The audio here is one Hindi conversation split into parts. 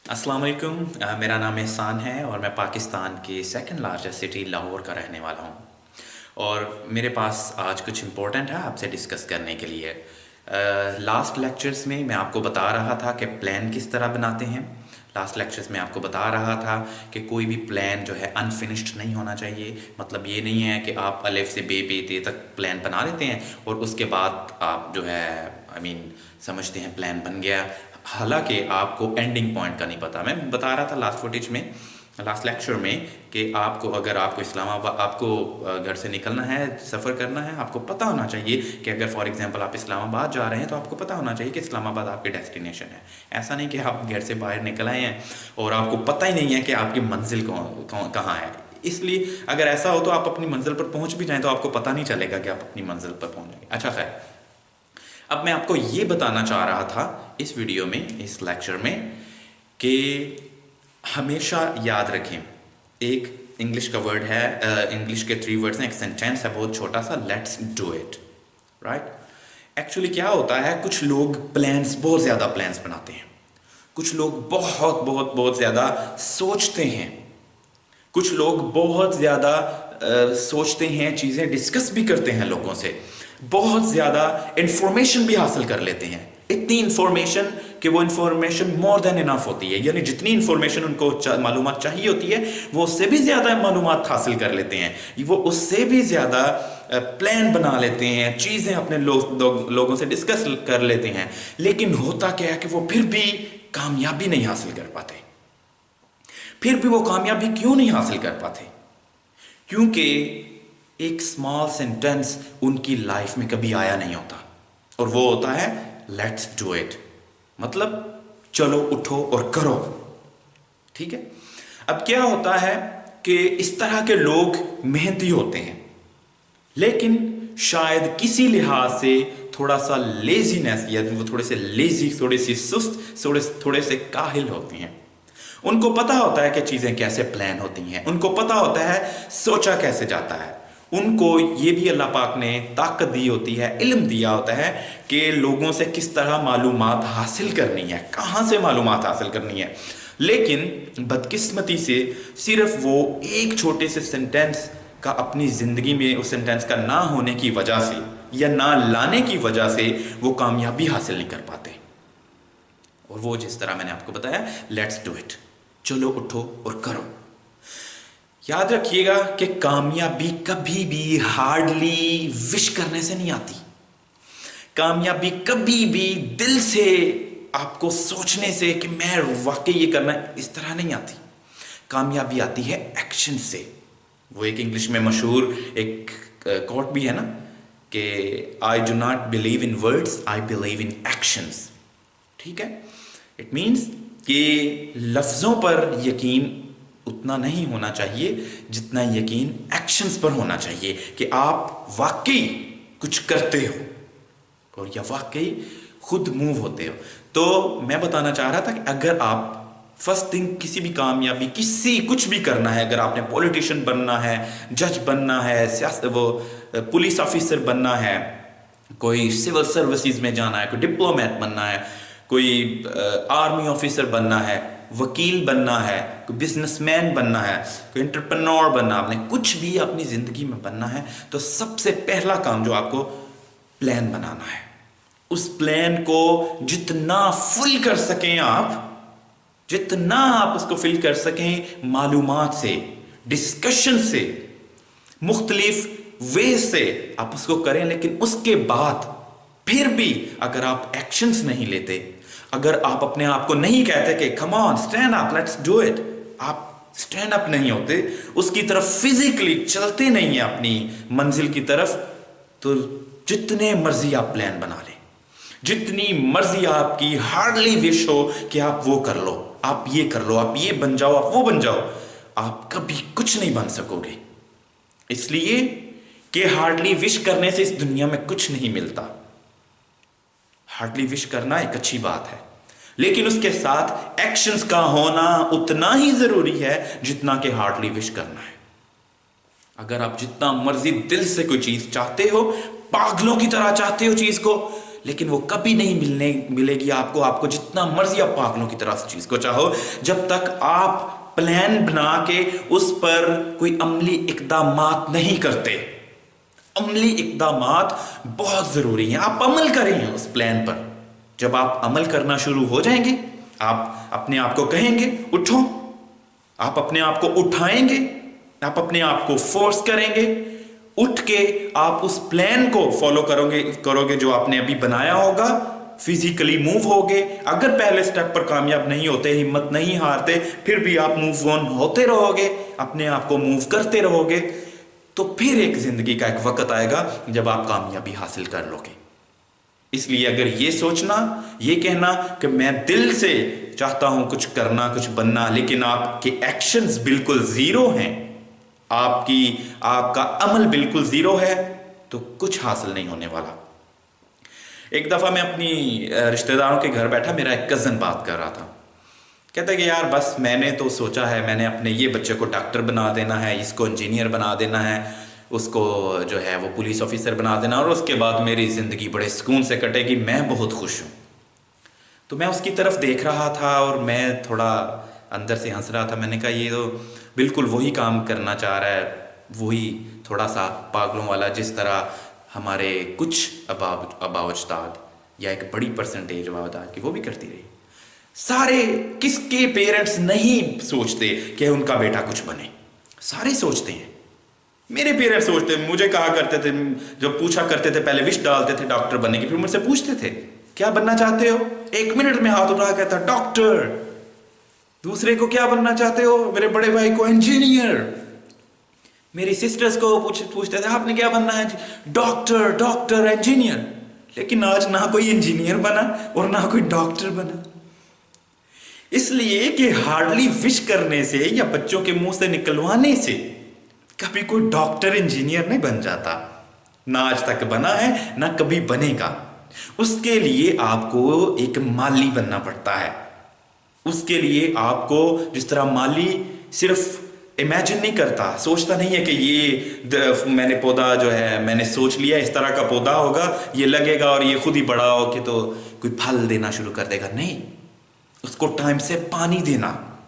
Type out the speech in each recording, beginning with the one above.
अस्सलाम वालेकुम। मेरा नाम एहसान है और मैं पाकिस्तान के सेकंड लार्जेस्ट सिटी लाहौर का रहने वाला हूँ। और मेरे पास आज कुछ इम्पोर्टेंट है आपसे डिस्कस करने के लिए। लास्ट लेक्चर्स में मैं आपको बता रहा था कि प्लान किस तरह बनाते हैं। लास्ट लेक्चर्स में आपको बता रहा था कि कोई भी प्लान जो है अनफिनिश्ड नहीं होना चाहिए। मतलब ये नहीं है कि आप अलिफ से बे ते तक प्लान बना लेते हैं और उसके बाद आप जो है समझते हैं प्लान बन गया, हालांकि आपको एंडिंग पॉइंट का नहीं पता। मैं बता रहा था लास्ट फुटेज में, लास्ट लेक्चर में, कि अगर आपको इस्लामाबाद, आपको घर से निकलना है, सफ़र करना है, आपको पता होना चाहिए कि अगर फॉर एग्जांपल आप इस्लामाबाद जा रहे हैं तो आपको पता होना चाहिए कि इस्लामाबाद आपकी डेस्टिनेशन है। ऐसा नहीं कि आप घर से बाहर निकल आए हैं और आपको पता ही नहीं है कि आपकी मंजिल कहाँ है। इसलिए अगर ऐसा हो तो आप अपनी मंजिल पर पहुंच भी जाएं तो आपको पता नहीं चलेगा कि आप अपनी मंजिल पर पहुंचेंगे। अच्छा, खैर, अब मैं आपको ये बताना चाह रहा था इस वीडियो में, इस लेक्चर में, कि हमेशा याद रखें, एक इंग्लिश का वर्ड है, इंग्लिश के 3 वर्ड्स हैं, एक सेंटेंस है बहुत छोटा सा, let's do it. Right? Actually क्या होता है, कुछ लोग प्लान्स, बहुत ज़्यादा प्लान्स बनाते हैं। कुछ लोग बहुत बहुत बहुत ज़्यादा सोचते हैं। कुछ लोग बहुत ज़्यादा सोचते हैं, चीज़ें डिस्कस भी करते हैं लोगों से, बहुत ज़्यादा इंफॉर्मेशन भी हासिल कर लेते हैं। इतनी इंफॉर्मेशन कि वो इंफॉर्मेशन मोर देन इनफ होती है, यानी जितनी इंफॉर्मेशन उनको मालूमात चाहिए होती है वो उससे भी ज़्यादा मालूमात हासिल कर लेते हैं। वो उससे भी ज़्यादा प्लान बना लेते हैं, चीज़ें अपने लोगों से डिस्कस कर लेते हैं। लेकिन होता क्या है कि वो फिर भी कामयाबी नहीं हासिल कर पाते। फिर भी वो कामयाबी क्यों नहीं हासिल कर पाते? क्योंकि एक स्मॉल सेंटेंस उनकी लाइफ में कभी आया नहीं होता, और वो होता है लेट्स डू इट। मतलब चलो उठो और करो। ठीक है? अब क्या होता है कि इस तरह के लोग मेहनती होते हैं, लेकिन शायद किसी लिहाज से थोड़ा सा लेजीनेस, या वो थोड़े से लेजी, थोड़े से सुस्त, थोड़े से काहिल होते हैं। उनको पता होता है कि चीज़ें कैसे प्लान होती हैं, उनको पता होता है सोचा कैसे जाता है। उनको ये भी अल्लाह पाक ने ताकत दी होती है, इल्म दिया होता है कि लोगों से किस तरह मालूमात हासिल करनी है, कहाँ से मालूमात हासिल करनी है। लेकिन बदकिस्मती से सिर्फ वो एक छोटे से सेंटेंस का अपनी ज़िंदगी में, उस सेंटेंस का ना होने की वजह से या ना लाने की वजह से वो कामयाबी हासिल नहीं कर पाते। और वो जिस तरह मैंने आपको बताया, लेट्स डू इट, चलो उठो और करो। याद रखिएगा कि कामयाबी कभी भी हार्डली विश करने से नहीं आती। कामयाबी कभी भी दिल से, आपको सोचने से कि मैं वाकई ये करना है, इस तरह नहीं आती। कामयाबी आती है एक्शन से। वो एक इंग्लिश में मशहूर एक कोट भी है ना, कि I do not believe in words, I believe in actions. ठीक है? इट मीन्स कि लफ्ज़ों पर यकीन उतना नहीं होना चाहिए जितना यकीन एक्शंस पर होना चाहिए, कि आप वाकई कुछ करते हो और या वाकई खुद मूव होते हो। तो मैं बताना चाह रहा था कि अगर आप फर्स्ट थिंग, किसी भी कामयाबी, कुछ भी करना है, अगर आपने पॉलिटिशियन बनना है, जज बनना है, पुलिस ऑफिसर बनना है, कोई सिविल सर्विसेज में जाना है, कोई डिप्लोमेट बनना है, कोई आर्मी ऑफिसर बनना है, वकील बनना है, कोई बिजनेसमैन बनना है, कोई एंटरप्रेन्योर बनना, आपने कुछ भी अपनी ज़िंदगी में बनना है, तो सबसे पहला काम जो आपको प्लान बनाना है। उस प्लान को जितना फुल कर सकें आप, जितना आप उसको फिल कर सकें मालूमात से, डिस्कशन से, मुख्तलिफ वे से आप उसको करें। लेकिन उसके बाद फिर भी अगर आप एक्शंस नहीं लेते, अगर आप अपने आप को नहीं कहते कि come on stand up, let's do it, आप स्टैंड अप नहीं होते, उसकी तरफ फिजिकली चलते नहीं है अपनी मंजिल की तरफ, तो जितने मर्जी आप प्लान बना लें, जितनी मर्जी आपकी हार्डली विश हो कि आप वो कर लो, आप ये कर लो, आप ये बन जाओ, आप वो बन जाओ, आप कभी कुछ नहीं बन सकोगे। इसलिए कि हार्डली विश करने से इस दुनिया में कुछ नहीं मिलता। हार्डली विश करना एक अच्छी बात है, लेकिन उसके साथ एक्शंस का होना उतना ही जरूरी है जितना कि हार्डली विश करना है। अगर आप जितना मर्जी दिल से कोई चीज चाहते हो, पागलों की तरह चाहते हो चीज को, लेकिन वो कभी नहीं मिलेगी आपको। आपको जितना मर्जी आप पागलों की तरह उस चीज को चाहो, जब तक आप प्लान बना के उस पर कोई अमली इकदामात नहीं करते। अमली इकदामात बहुत जरूरी हैं। आप अमल करें उस प्लान पर। जब आप अमल करना शुरू हो जाएंगे, आप अपने आप को कहेंगे उठो, आप अपने आप को उठाएंगे, आप अपने आप को फोर्स करेंगे, उठ के आप उस प्लान को फॉलो करोगे जो आपने अभी बनाया होगा। फिजिकली मूव होगे। अगर पहले स्टेप पर कामयाब नहीं होते, हिम्मत नहीं हारते, फिर भी आप मूव ऑन होते रहोगे, अपने आप को मूव करते रहोगे, तो फिर एक जिंदगी का एक वक्त आएगा जब आप कामयाबी हासिल कर लोगे। इसलिए अगर ये सोचना, ये कहना कि मैं दिल से चाहता हूं कुछ करना, कुछ बनना, लेकिन आपके एक्शंस बिल्कुल जीरो हैं, आपका अमल बिल्कुल जीरो है, तो कुछ हासिल नहीं होने वाला। एक दफा मैं अपनी रिश्तेदारों के घर बैठा, मेरा एक कजन बात कर रहा था। कहता कि यार बस मैंने तो सोचा है, मैंने अपने ये बच्चे को डॉक्टर बना देना है, इसको इंजीनियर बना देना है, उसको जो है वो पुलिस ऑफिसर बना देना, और उसके बाद मेरी ज़िंदगी बड़े सुकून से कटेगी, मैं बहुत खुश हूँ। तो मैं उसकी तरफ देख रहा था और मैं थोड़ा अंदर से हंस रहा था। मैंने कहा ये तो बिल्कुल वही काम करना चाह रहा है, वही थोड़ा सा पागलों वाला, जिस तरह हमारे कुछ अबाव अजदाद या एक बड़ी परसेंटेज अबाव अजदाद की वो भी करती रही। सारे किसके पेरेंट्स नहीं सोचते कि उनका बेटा कुछ बने? सारे सोचते हैं। मेरे पेरेंट्स सोचते हैं। मुझे कहा करते थे, जब पूछा करते थे, पहले विश डालते थे डॉक्टर बनने की, फिर मुझसे पूछते थे क्या बनना चाहते हो? 1 मिनट में हाथ उठा कहता डॉक्टर। दूसरे को क्या बनना चाहते हो? मेरे बड़े भाई को इंजीनियर। मेरी सिस्टर्स को पूछते थे आपने क्या बनना है? Doctor, doctor, engineer. लेकिन आज ना कोई इंजीनियर बना और ना कोई डॉक्टर बना। इसलिए कि हार्डली विश करने से या बच्चों के मुंह से निकलवाने से कभी कोई डॉक्टर, इंजीनियर नहीं बन जाता। ना आज तक बना है, ना कभी बनेगा। उसके लिए आपको एक माली बनना पड़ता है। उसके लिए आपको, जिस तरह माली सिर्फ इमेजिन नहीं करता, सोचता नहीं है कि ये मैंने पौधा जो है मैंने सोच लिया इस तरह का पौधा होगा, ये लगेगा और ये खुद ही बड़ा हो के तो कोई फल देना शुरू कर देगा। नहीं, उसको टाइम से पानी देना,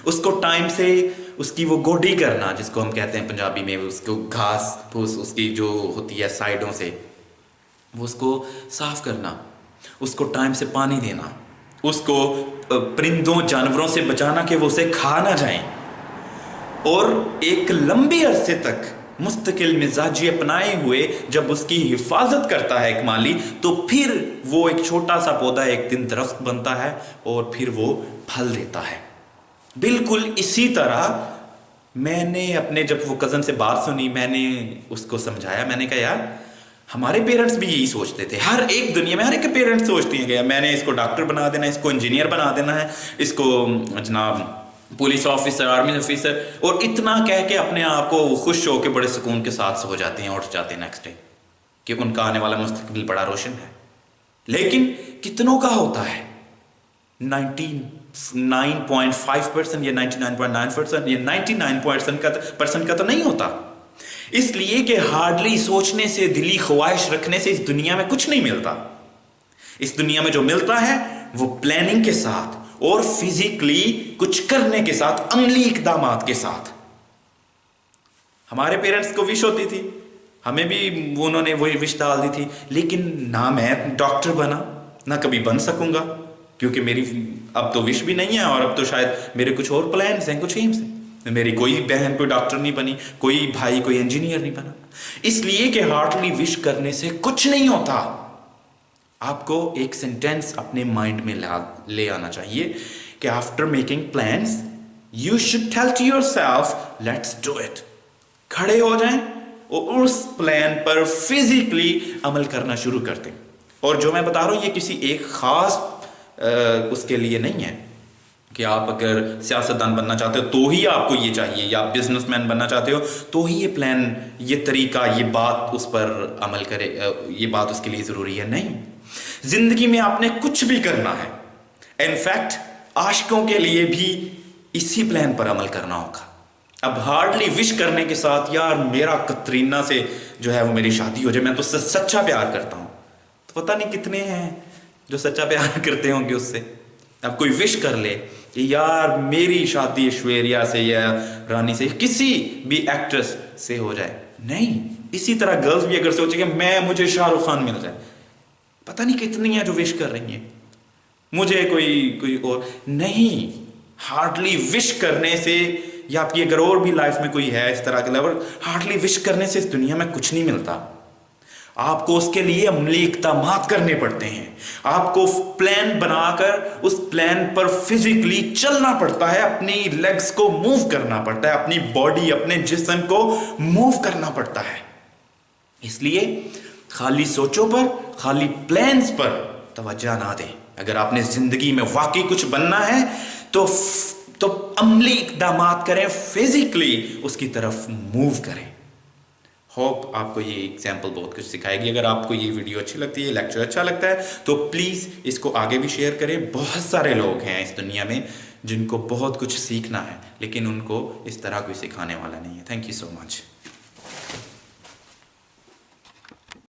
उसको टाइम से उसकी वो गोडी करना, जिसको हम कहते हैं पंजाबी में, उसको घास फूस उसकी जो होती है साइडों से, वो उसको साफ करना, उसको टाइम से पानी देना, उसको परिंदों जानवरों से बचाना कि वो उसे खा ना जाएं, और एक लंबे अरसे तक मुस्तकिल मिजाजी अपनाए हुए जब उसकी हिफाजत करता है एक माली, तो फिर वो एक छोटा सा पौधा एक दिन दरख्त बनता है और फिर वो फल देता है। बिल्कुल इसी तरह मैंने अपने, जब वो कज़न से बात सुनी, मैंने उसको समझाया। मैंने कहा यार हमारे पेरेंट्स भी यही सोचते थे। हर एक दुनिया में हर एक पेरेंट्स सोचते हैं कि मैंने इसको डॉक्टर बना देना है, इसको इंजीनियर बना देना है, इसको जनाब पुलिस ऑफिसर, आर्मी ऑफिसर, और इतना कह के अपने आप को खुश हो के बड़े सुकून के साथ सो जाते हैं, उठ जाते हैं नेक्स्ट डे कि उनका आने वाला मुस्तकबिल बड़ा रोशन है। लेकिन कितनों का होता है? 99.5% या 99.9% या 99% का तो नहीं होता। इसलिए कि हार्डली सोचने से, दिली ख्वाहिश रखने से इस दुनिया में कुछ नहीं मिलता। इस दुनिया में जो मिलता है वो प्लानिंग के साथ और फिजिकली कुछ करने के साथ, अमली इकदामात के साथ। हमारे पेरेंट्स को विश होती थी, हमें भी उन्होंने वही विश डाल दी थी, लेकिन ना मैं डॉक्टर बना, ना कभी बन सकूंगा, क्योंकि मेरी अब तो विश भी नहीं है और अब तो शायद मेरे कुछ और प्लान्स हैं, कुछ एम्स हैं। मेरी कोई बहन कोई डॉक्टर नहीं बनी, कोई भाई कोई इंजीनियर नहीं बना। इसलिए कि हार्डली विश करने से कुछ नहीं होता। आपको एक सेंटेंस अपने माइंड में ले आना चाहिए कि after making plans you should tell to yourself let's do it. खड़े हो जाएं और उस प्लान पर फिजिकली अमल करना शुरू कर दें। और जो मैं बता रहा हूं ये किसी एक खास उसके लिए नहीं है कि आप अगर सियासतदान बनना चाहते हो तो ही आपको ये चाहिए, या आप बिजनेसमैन बनना चाहते हो तो ही ये प्लान, ये तरीका, ये बात उस पर अमल करे, ये बात उसके लिए ज़रूरी है। नहीं, जिंदगी में आपने कुछ भी करना है, इनफैक्ट आशिकों के लिए भी इसी प्लान पर अमल करना होगा। अब हार्डली विश करने के साथ यार मेरा कतरीना से जो है वो मेरी शादी हो जाए, मैं तो सच्चा प्यार करता हूँ, तो पता नहीं कितने हैं जो सच्चा प्यार करते होंगे उससे। अब कोई विश कर ले कि यार मेरी शादी ऐश्वर्या से या रानी से, किसी भी एक्ट्रेस से हो जाए, नहीं, इसी तरह गर्ल्स भी अगर सोचे कि मुझे शाहरुख खान मिल जाए, पता नहीं कितनी है जो विश कर रही हैं, मुझे कोई और नहीं। हार्डली विश करने से, या आपकी अगर और भी लाइफ में कोई है इस तरह के लेवल, हार्डली विश करने से इस दुनिया में कुछ नहीं मिलता। आपको उसके लिए अमली इक़दामात करने पड़ते हैं, आपको प्लान बनाकर उस प्लान पर फिजिकली चलना पड़ता है, अपनी लेग्स को मूव करना पड़ता है, अपनी बॉडी, अपने जिस्म को मूव करना पड़ता है। इसलिए खाली सोचों पर, खाली प्लान्स पर तवज्जो ना दें। अगर आपने जिंदगी में वाकई कुछ बनना है तो अमली इक़दामात करें, फिजिकली उसकी तरफ मूव करें। होप आपको ये एग्जाम्पल बहुत कुछ सिखाएगी। अगर आपको ये वीडियो अच्छी लगती है, लेक्चर अच्छा लगता है, तो प्लीज़ इसको आगे भी शेयर करें। बहुत सारे लोग हैं इस दुनिया में जिनको बहुत कुछ सीखना है, लेकिन उनको इस तरह कोई सिखाने वाला नहीं है। Thank you so much.